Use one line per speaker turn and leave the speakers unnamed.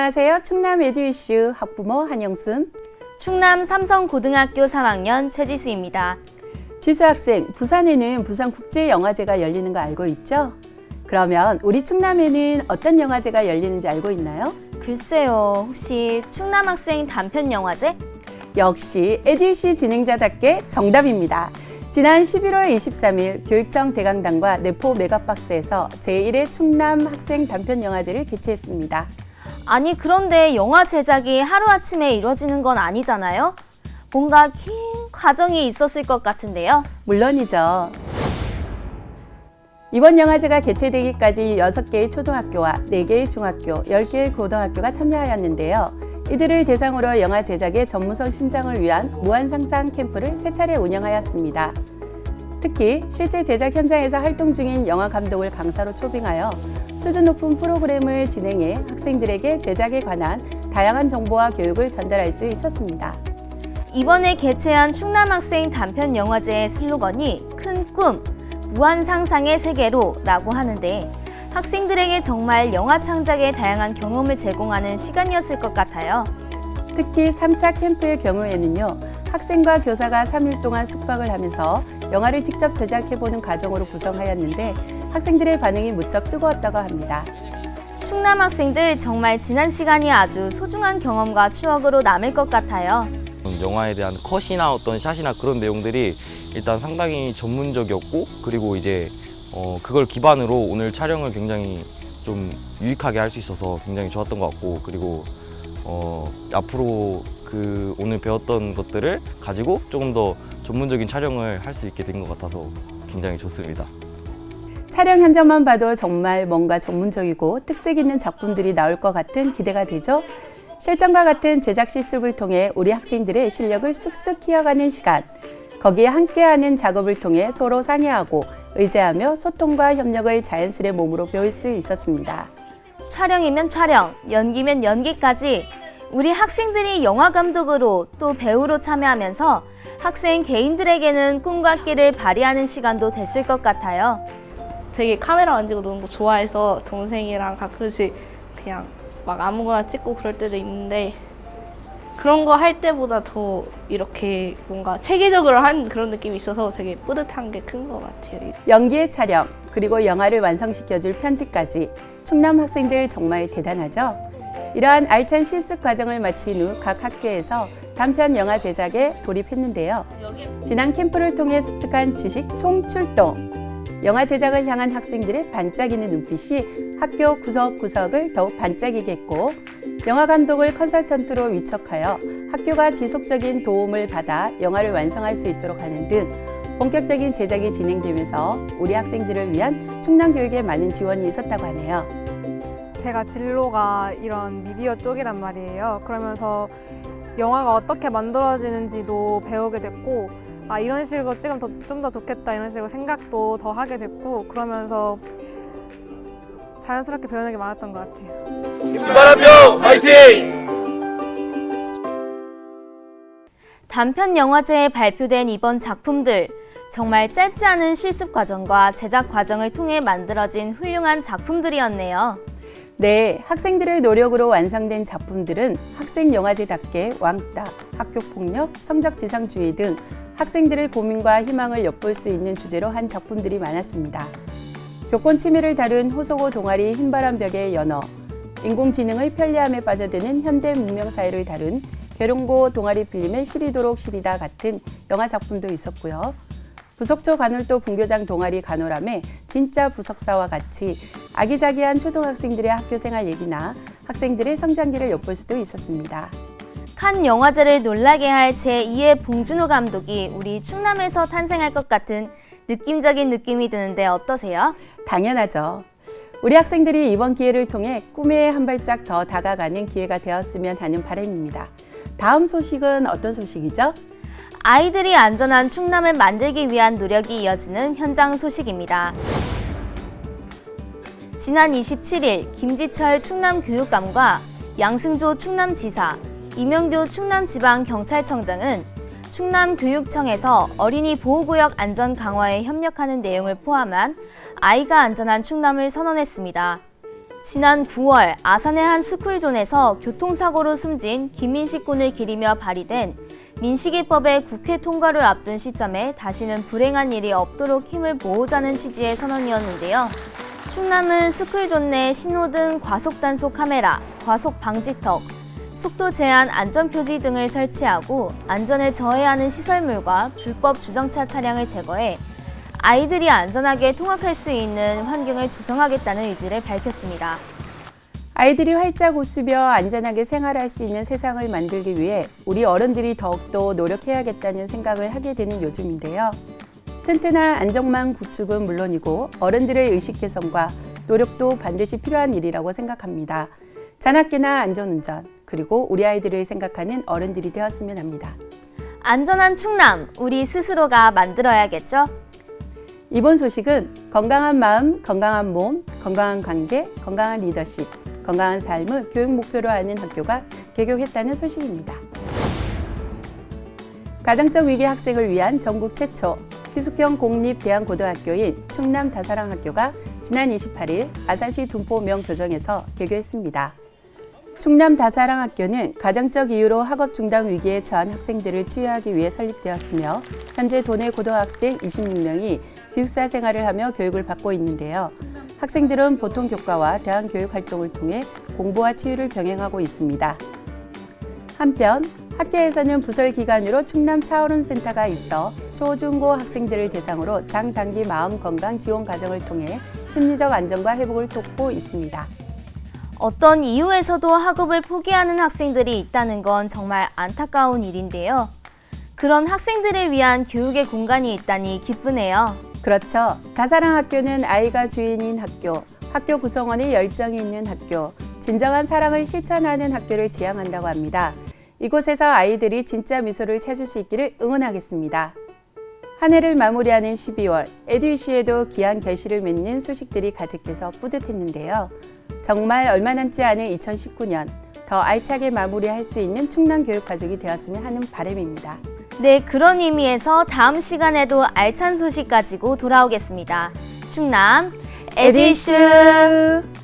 안녕하세요. 충남 에듀 이슈 학부모 한영순,
충남 삼성고등학교 3학년 최지수입니다.
지수 학생, 부산에는 부산국제영화제가 열리는 거 알고 있죠? 그러면 우리 충남에는 어떤 영화제가 열리는지 알고 있나요?
글쎄요, 혹시 충남 학생 단편영화제?
역시 에듀 이슈 진행자답게 정답입니다. 지난 11월 23일 교육청 대강당과 내포 메가박스에서 제1회 충남 학생 단편영화제를 개최했습니다.
아니 그런데 영화 제작이 하루아침에 이루어지는 건 아니잖아요? 뭔가 긴 과정이 있었을 것 같은데요?
물론이죠. 이번 영화제가 개최되기까지 6개의 초등학교와 4개의 중학교, 10개의 고등학교가 참여하였는데요. 이들을 대상으로 영화 제작의 전문성 신장을 위한 무한상상 캠프를 3차례 운영하였습니다. 특히 실제 제작 현장에서 활동 중인 영화 감독을 강사로 초빙하여 수준 높은 프로그램을 진행해 학생들에게 제작에 관한 다양한 정보와 교육을 전달할 수 있었습니다.
이번에 개최한 충남학생 단편영화제의 슬로건이 큰 꿈, 무한 상상의 세계로 라고 하는데 학생들에게 정말 영화 창작의 다양한 경험을 제공하는 시간이었을 것 같아요.
특히 3차 캠프의 경우에는요, 학생과 교사가 3일 동안 숙박을 하면서 영화를 직접 제작해보는 과정으로 구성하였는데 학생들의 반응이 무척 뜨거웠다고 합니다.
충남 학생들 정말 지난 시간이 아주 소중한 경험과 추억으로 남을 것 같아요.
영화에 대한 컷이나 어떤 샷이나 그런 내용들이 일단 상당히 전문적이었고, 그리고 이제 그걸 기반으로 오늘 촬영을 굉장히 좀 유익하게 할 수 있어서 굉장히 좋았던 것 같고, 그리고 앞으로 그 오늘 배웠던 것들을 가지고 조금 더 전문적인 촬영을 할 수 있게 된 것 같아서 굉장히 좋습니다.
촬영 현장만 봐도 정말 뭔가 전문적이고 특색 있는 작품들이 나올 것 같은 기대가 되죠. 실전과 같은 제작 실습을 통해 우리 학생들의 실력을 쑥쑥 키워가는 시간, 거기에 함께하는 작업을 통해 서로 상의하고 의지하며 소통과 협력을 자연스레 몸으로 배울 수 있었습니다.
촬영이면 촬영, 연기면 연기까지 우리 학생들이 영화 감독으로 또 배우로 참여하면서 학생 개인들에게는 꿈과 끼를 발휘하는 시간도 됐을 것 같아요.
되게 카메라 만지고 노는 거 좋아해서 동생이랑 가끔씩 그냥 막 아무거나 찍고 그럴 때도 있는데 그런 거 할 때보다 더 이렇게 뭔가 체계적으로 한 그런 느낌이 있어서 되게 뿌듯한 게 큰 것 같아요.
연기의 촬영, 그리고 영화를 완성시켜줄 편집까지 충남 학생들 정말 대단하죠? 이러한 알찬 실습 과정을 마친 후 각 학교에서 단편 영화 제작에 돌입했는데요. 지난 캠프를 통해 습득한 지식 총출동! 영화 제작을 향한 학생들의 반짝이는 눈빛이 학교 구석구석을 더욱 반짝이게 했고, 영화 감독을 컨설턴트로 위촉하여 학교가 지속적인 도움을 받아 영화를 완성할 수 있도록 하는 등 본격적인 제작이 진행되면서 우리 학생들을 위한 충남 교육에 많은 지원이 있었다고 하네요.
제가 진로가 이런 미디어 쪽이란 말이에요. 그러면서 영화가 어떻게 만들어지는지도 배우게 됐고, 이런 식으로 찍으면 좀 더 좋겠다 이런 식으로 생각도 더 하게 됐고, 그러면서 자연스럽게 배우는 게 많았던 것 같아요.
김바람병 화이팅!
단편 영화제에 발표된 이번 작품들, 정말 짧지 않은 실습 과정과 제작 과정을 통해 만들어진 훌륭한 작품들이었네요.
네, 학생들의 노력으로 완성된 작품들은 학생 영화제답게 왕따, 학교폭력, 성적지상주의 등 학생들의 고민과 희망을 엿볼 수 있는 주제로 한 작품들이 많았습니다. 교권 침해를 다룬 호소고 동아리 흰바람벽의 연어, 인공지능의 편리함에 빠져드는 현대 문명사회를 다룬 계룡고 동아리 필름의 시리도록 시리다 같은 영화 작품도 있었고요. 부속초 간홀도 분교장 동아리 간호람의 진짜 부석사와 같이 아기자기한 초등학생들의 학교생활 얘기나 학생들의 성장기를 엿볼 수도 있었습니다.
칸 영화제를 놀라게 할 제2의 봉준호 감독이 우리 충남에서 탄생할 것 같은 느낌적인 느낌이 드는데 어떠세요?
당연하죠. 우리 학생들이 이번 기회를 통해 꿈에 한 발짝 더 다가가는 기회가 되었으면 하는 바람입니다. 다음 소식은 어떤 소식이죠?
아이들이 안전한 충남을 만들기 위한 노력이 이어지는 현장 소식입니다. 지난 27일 김지철 충남교육감과 양승조 충남지사, 이명규 충남지방경찰청장은 충남교육청에서 어린이 보호구역 안전 강화에 협력하는 내용을 포함한 아이가 안전한 충남을 선언했습니다. 지난 9월 아산의 한 스쿨존에서 교통사고로 숨진 김민식 군을 기리며 발의된 민식이법의 국회 통과를 앞둔 시점에 다시는 불행한 일이 없도록 힘을 모으자는 취지의 선언이었는데요. 충남은 스쿨존 내 신호등 과속 단속 카메라, 과속 방지턱, 속도 제한 안전표지 등을 설치하고 안전을 저해하는 시설물과 불법 주정차 차량을 제거해 아이들이 안전하게 통학할 수 있는 환경을 조성하겠다는 의지를 밝혔습니다.
아이들이 활짝 웃으며 안전하게 생활할 수 있는 세상을 만들기 위해 우리 어른들이 더욱더 노력해야겠다는 생각을 하게 되는 요즘인데요. 튼튼한 안전망 구축은 물론이고 어른들의 의식 개선과 노력도 반드시 필요한 일이라고 생각합니다. 잔악기나 안전운전, 그리고 우리 아이들을 생각하는 어른들이 되었으면 합니다.
안전한 충남, 우리 스스로가 만들어야겠죠?
이번 소식은 건강한 마음, 건강한 몸, 건강한 관계, 건강한 리더십, 건강한 삶을 교육 목표로 하는 학교가 개교했다는 소식입니다. 가정적 위기 학생을 위한 전국 최초 기숙형 공립대안고등학교인 충남 다사랑학교가 지난 28일 아산시 둔포 명교정에서 개교했습니다. 충남 다사랑학교는 가정적 이유로 학업 중단 위기에 처한 학생들을 치유하기 위해 설립되었으며 현재 도내 고등학생 26명이 기숙사 생활을 하며 교육을 받고 있는데요. 학생들은 보통 교과와 대안 교육 활동을 통해 공부와 치유를 병행하고 있습니다. 한편 학교에서는 부설 기관으로 충남 차오른센터가 있어 초, 중, 고 학생들을 대상으로 장단기 마음 건강 지원 과정을 통해 심리적 안정과 회복을 돕고 있습니다.
어떤 이유에서도 학업을 포기하는 학생들이 있다는 건 정말 안타까운 일인데요. 그런 학생들을 위한 교육의 공간이 있다니 기쁘네요.
그렇죠. 다사랑학교는 아이가 주인인 학교, 학교 구성원의 열정이 있는 학교, 진정한 사랑을 실천하는 학교를 지향한다고 합니다. 이곳에서 아이들이 진짜 미소를 찾을 수 있기를 응원하겠습니다. 한 해를 마무리하는 12월, 에듀이슈에도 귀한 결실을 맺는 소식들이 가득해서 뿌듯했는데요. 정말 얼마 남지 않은 2019년, 더 알차게 마무리할 수 있는 충남 교육가족이 되었으면 하는 바람입니다.
네, 그런 의미에서 다음 시간에도 알찬 소식 가지고 돌아오겠습니다. 충남 에듀이슈!